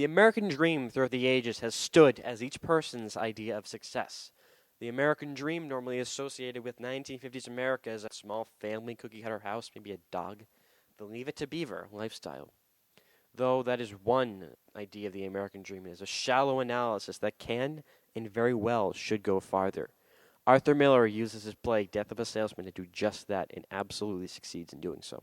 The American dream throughout the ages has stood as each person's idea of success. The American dream, normally associated with 1950s America, as a small family cookie-cutter house, maybe a dog, the Leave It to Beaver lifestyle. Though that is one idea of the American dream, it is a shallow analysis that can and very well should go farther. Arthur Miller uses his play Death of a Salesman to do just that and absolutely succeeds in doing so.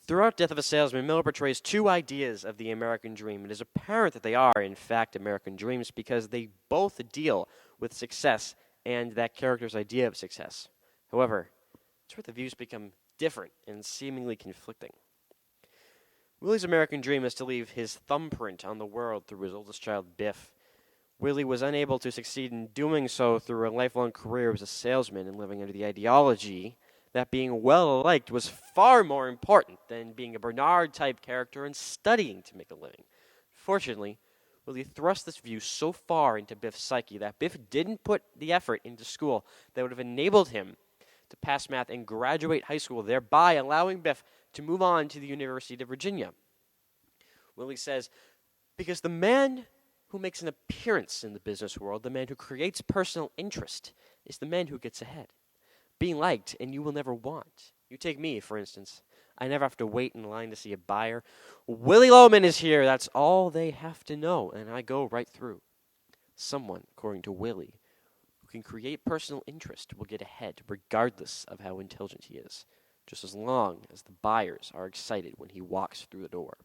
Throughout Death of a Salesman, Miller portrays two ideas of the American dream. It is apparent that they are, in fact, American dreams because they both deal with success and that character's idea of success. However, it's where the views become different and seemingly conflicting. Willie's American dream is to leave his thumbprint on the world through his oldest child, Biff. Willie was unable to succeed in doing so through a lifelong career as a salesman and living under the ideology that being well-liked was far more important than being a Bernard-type character and studying to make a living. Fortunately, Willie thrust this view so far into Biff's psyche that Biff didn't put the effort into school that would have enabled him to pass math and graduate high school, thereby allowing Biff to move on to the University of Virginia. Willie says, because the man who makes an appearance in the business world, the man who creates personal interest, is the man who gets ahead. Being liked, and you will never want. You take me, for instance. I never have to wait in line to see a buyer. Willie Loman is here. That's all they have to know, and I go right through. Someone, according to Willie, who can create personal interest will get ahead, regardless of how intelligent he is, just as long as the buyers are excited when he walks through the door.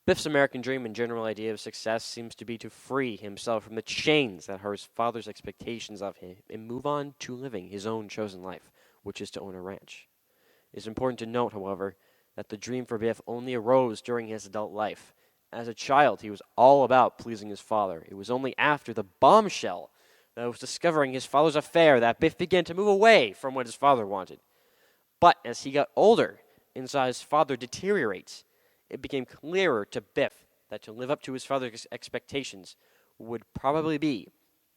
Biff's American dream and general idea of success seems to be to free himself from the chains that are his father's expectations of him and move on to living his own chosen life, which is to own a ranch. It is important to note, however, that the dream for Biff only arose during his adult life. As a child, he was all about pleasing his father. It was only after the bombshell that was discovering his father's affair that Biff began to move away from what his father wanted. But as he got older and saw his father deteriorate, it became clearer to Biff that to live up to his father's expectations would probably be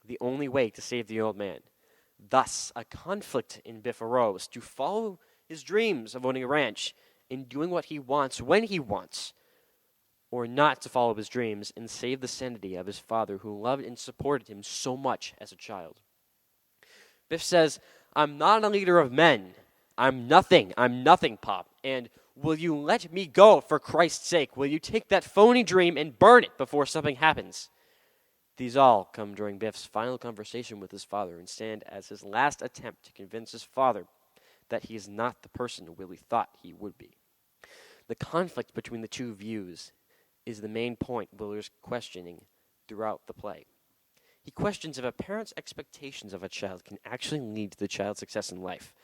the only way to save the old man. Thus, a conflict in Biff arose to follow his dreams of owning a ranch and doing what he wants when he wants, or not to follow his dreams and save the sanity of his father who loved and supported him so much as a child. Biff says, I'm not a leader of men. I'm nothing, Pop, and will you let me go for Christ's sake? Will you take that phony dream and burn it before something happens? These all come during Biff's final conversation with his father and stand as his last attempt to convince his father that he is not the person Willie thought he would be. The conflict between the two views is the main point Willer's questioning throughout the play. He questions if a parent's expectations of a child can actually lead to the child's success in life.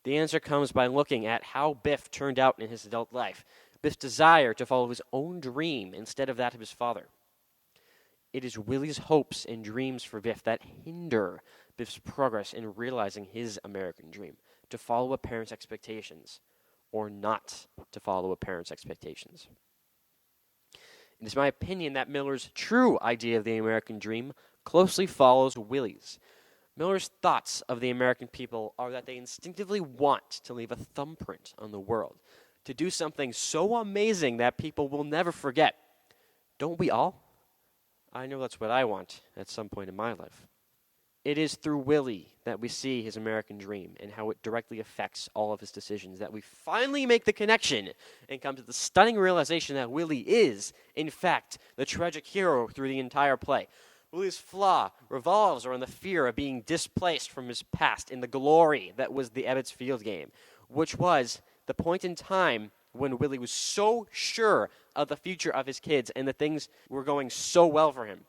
The answer comes by looking at how Biff turned out in his adult life. Biff's desire to follow his own dream instead of that of his father. It is Willie's hopes and dreams for Biff that hinder Biff's progress in realizing his American dream, to follow a parent's expectations, or not to follow a parent's expectations. It is my opinion that Miller's true idea of the American dream closely follows Willie's. Miller's thoughts of the American people are that they instinctively want to leave a thumbprint on the world, to do something so amazing that people will never forget. Don't we all? I know that's what I want at some point in my life. It is through Willie that we see his American dream and how it directly affects all of his decisions that we finally make the connection and come to the stunning realization that Willie is, in fact, the tragic hero through the entire play. Willie's flaw revolves around the fear of being displaced from his past in the glory that was the Ebbets Field game, which was the point in time when Willie was so sure of the future of his kids and that things were going so well for him.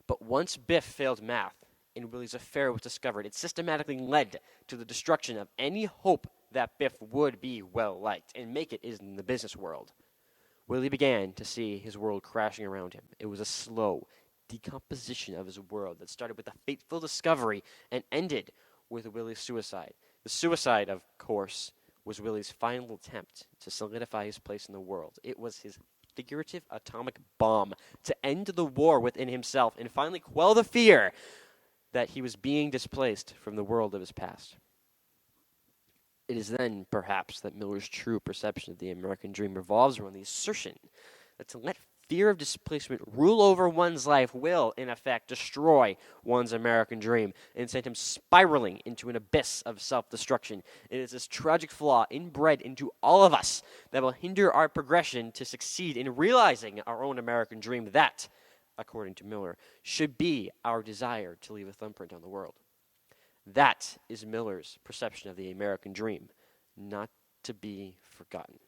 But once Biff failed math and Willie's affair was discovered, it systematically led to the destruction of any hope that Biff would be well-liked and make it in the business world. Willie began to see his world crashing around him. It was a slow decomposition of his world that started with a fateful discovery and ended with Willie's suicide. The suicide, of course, was Willie's final attempt to solidify his place in the world. It was his figurative atomic bomb to end the war within himself and finally quell the fear that he was being displaced from the world of his past. It is then, perhaps, that Miller's true perception of the American dream revolves around the assertion that to let fear of displacement rule over one's life will, in effect, destroy one's American dream and send him spiraling into an abyss of self-destruction. It is this tragic flaw inbred into all of us that will hinder our progression to succeed in realizing our own American dream that, according to Miller, should be our desire to leave a thumbprint on the world. That is Miller's perception of the American dream, not to be forgotten.